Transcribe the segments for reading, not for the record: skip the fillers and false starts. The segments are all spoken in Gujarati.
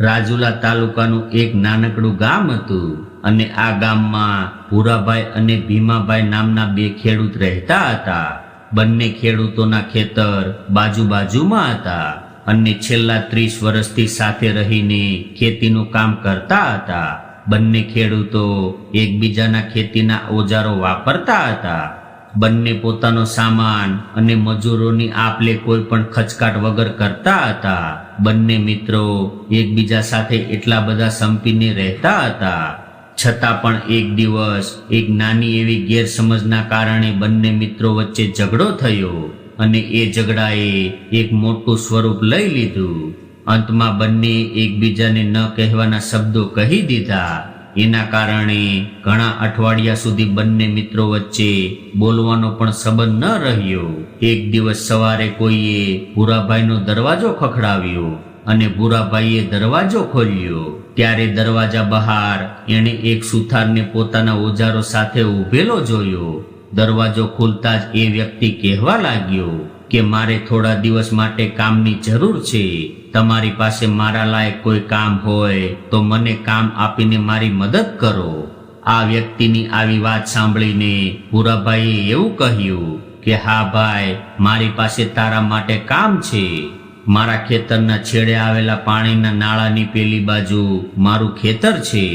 રાજુલા તાલુકાનું એક નાનકડું ગામ હતું અને આ ગામમાં ભૂરાભાઈ અને ભીમાભાઈ નામના બે ખેડૂત રહેતા હતા. બંને ખેડૂતોના ખેતર બાજુમાં હતા અને છેલ્લા 30 વર્ષથી સાથે રહીને ખેતીનું કામ કરતા હતા. બંને ખેડૂતો એકબીજાના ખેતીના ઓજારો વાપરતા હતા. બંને પોતાનો સામાન અને મજૂરોની આપલે કોઈ પણ ખચકાટ વગર કરતા હતા. બંને મિત્રો એકબીજા સાથે એટલા બધા સંપીને રહેતા હતા. છતાં પણ એક દિવસ એક નાની એવી ગેરસમજના કારણે બંને મિત્રો વચ્ચે ઝઘડો થયો અને એ ઝઘડાએ એક મોટું સ્વરૂપ લઈ લીધું. અંતમાં બંને એકબીજાને ન કહેવાના શબ્દો કહી દીધા. એના કારણે ઘણા અઠવાડિયા સુધી બંને મિત્રો વચ્ચે બોલવાનો પણ સંબંધ ન રહ્યો. એક દિવસ સવારે કોઈએ ભૂરાભાઈનો દરવાજો ખખડાવ્યો અને ભૂરાભાઈએ દરવાજો ખોલ્યો. ત્યારે દરવાજા બહાર એણે એક સુથારને પોતાના ઓજારો સાથે ઊભેલો જોયો. દરવાજો ખુલતા જ એ વ્યક્તિ કહેવા લાગ્યો કે મારે થોડા દિવસ માટે કામની જરૂર છે. તમારી પાસે મારા લાયક કોઈ કામ હોય તો મને કામ આપીને મારી મદદ કરો. આ વ્યક્તિની આવી વાત સાંભળીને ભૂરાભાઈએ એવું કહ્યું કે હા ભાઈ, મારી પાસે તારા માટે કામ છે. મારા ખેતરના છેડે આવેલા પાણીના નાળાની પેલી બાજુ મારું ખેતર છે.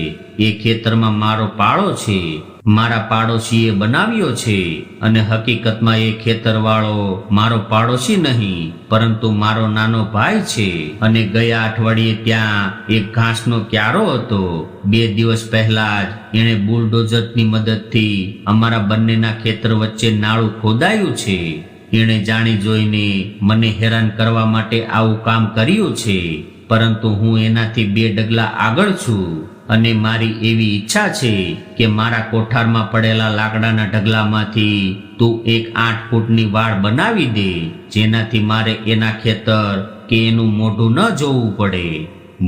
એ ખેતરમાં મારો પાડો છે. મારા પાડોશીએ બનાવ્યો છે અને હકીકતમાં એ ખેતરવાળો મારો પાડોશી નહીં પરંતુ મારો નાનો ભાઈ છે. અને ગયા અઠવાડિયે ત્યાં એક ઘાસનો ક્યારો હતો. 2 દિવસ પહેલા જ એણે બુલડોઝરની મદદથી અમારા બંનેના ખેતર વચ્ચે નાળું ખોદાયું છે. એણે જાણી જોઈને મને હેરાન કરવા માટે આવું કામ કર્યું છે, પરંતુ હું એનાથી 2 ડગલા આગળ છું અને મારી એવી ઈચ્છા છે કે મારા કોઠારમાં પડેલા લાકડાના ઢગલામાંથી તું એક 8 ફૂટની વાડ બનાવી દે, જેનાથી મારે એના ખેતર કે એનું મોઢું ન જોવું પડે.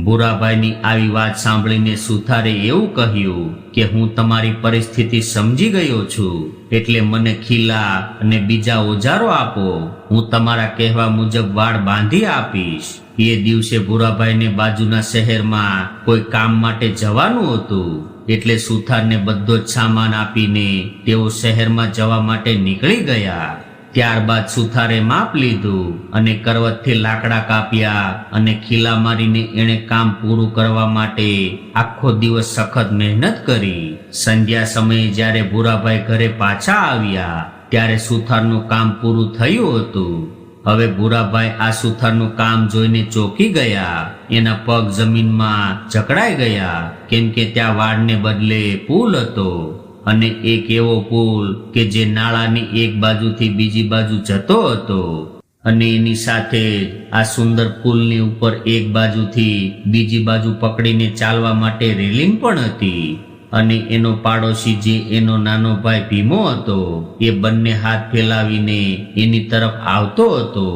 ભૂરાભાઈની આવી વાત સાંભળીને સુથારે એવું કહ્યું કે હું તમારી પરિસ્થિતિ સમજી ગયો છું, એટલે મને ખીલા અને બીજા ઓજારો આપો. હું તમારા કહેવા મુજબ વાડ બાંધી આપીશ. એ દિવસે ભૂરાભાઈને બાજુના શહેરમાં કોઈ કામ માટે જવાનું હતું, એટલે સુથારને બધો જ સામાન આપીને તેઓ શહેરમાં જવા માટે નીકળી ગયા. ત્યારબાદ સુથારે માપ લીધું અને કરવતથી લાકડા કાપ્યા અને ખીલા મારીને એણે કામ પૂરું કરવા માટે આખો દિવસ સખત મહેનત કરી. સંધ્યા સમયે જ્યારે ભૂરાભાઈ ઘરે પાછા આવ્યા ત્યારે સુથારનું કામ પૂરું થયું હતું. હવે ભૂરાભાઈ આ સુથારનું કામ જોઈને ચોંકી ગયા. એના પગ જમીનમાં જકડાઈ ગયા, કેમ કે ત્યાં વાડને બદલે પુલ હતો અને એક એવો પુલ કે જે નાળાની એક બાજુથી બીજી બાજુ જતો હતો. અને એની સાથે જ આ સુંદર પુલની ઉપર એક બાજુથી બીજી બાજુ પકડીને ચાલવા માટે રેલિંગ પણ હતી. અને એનો પાડોશી જે એનો નાનો ભાઈ ભીમો હતો એ બંને હાથ ફેલાવીને એની તરફ આવતો હતો.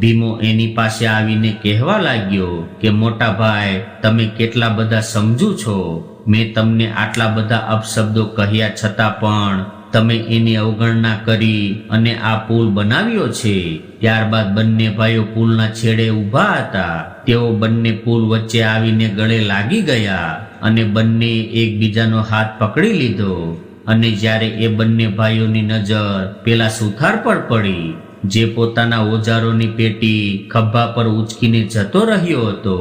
ભીમો એની પાસે આવીને કહેવા લાગ્યો કે મોટા ભાઈ, તમે કેટલા બધા સમજુ છો. મેં તમને આટલા બધા અપશબ્દો કહ્યા છતાં પણ તમે એની અવગણના કરી અને આ પુલ બનાવ્યો છે. ત્યારબાદ બંને ભાઈઓ પુલના છેડે ઊભા હતા. તેઓ બંને પુલ વચ્ચે આવીને ગળે લાગી ગયા અને બંને એકબીજાનો હાથ પકડી લીધો. અને જ્યારે એ બંને ભાઈઓની નજર પેલા સુથાર પર પડી, જે પોતાના ઓજારોની પેટી ખભા પર ઉચકીને જતો રહ્યો હતો,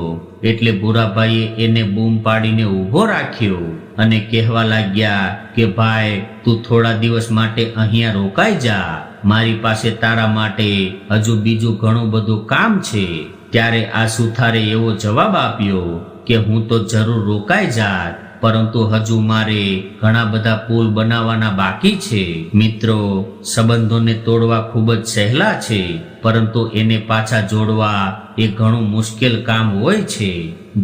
એટલે ભૂરાભાઈએ એને બૂમ પાડીને ઊભો રાખ્યો અને કહેવા લાગ્યા કે ભાઈ, તું થોડા દિવસ માટે અહીંયા રોકાઈ જા. મારી પાસે તારા માટે હજુ બીજું ઘણું બધું કામ છે. ત્યારે આ સુથારે એવો જવાબ આપ્યો કે હું તો જરૂર રોકાઈ જાત, પરંતુ હજુ મારે ઘણા બધા પુલ બનાવવાના બાકી છે. મિત્રો, સંબંધોને તોડવા ખૂબ જ સહેલા છે, પરંતુ એને પાછા જોડવા એ ઘણું મુશ્કેલ કામ હોય છે.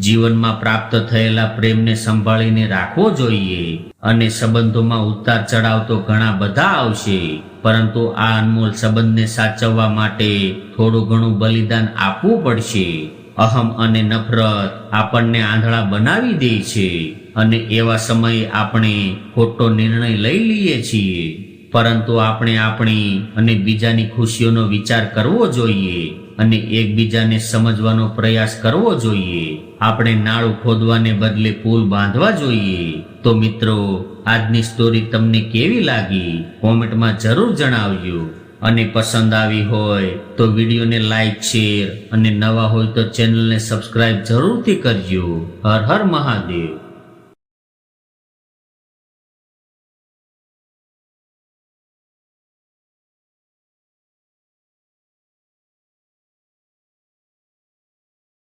જીવનમાં પ્રાપ્ત થયેલા પ્રેમને સંભાળીને રાખવો જોઈએ અને સંબંધોમાં ઉતાર ચઢાવ તો ઘણા બધા આવશે, પરંતુ આ અનમોલ સંબંધને સાચવવા માટે થોડું ઘણું બલિદાન આપવું પડશે. અહમ અને નફરત આપણને આંધળા બનાવી દે છે અને એવા સમયે આપણે ખોટો નિર્ણય લઈ લઈએ છીએ. પરંતુ આપણે આપણી અને બીજાની ખુશીઓનો વિચાર કરવો જોઈએ. અને એકબીજાને સમજવાનો પ્રયાસ કરવો જોઈએ. આપણે નાળું ખોદવાને બદલે પુલ બાંધવા જોઈએ. તો મિત્રો, આજની સ્ટોરી તમને કેવી લાગી કોમેન્ટમાં જરૂર જણાવજો. અને પસંદ આવી હોય તો વિડીયોને લાઈક, શેર અને નવા હોય તો ચેનલને સબસ્ક્રાઇબ જરૂરથી કરજો. હર હર મહાદેવ.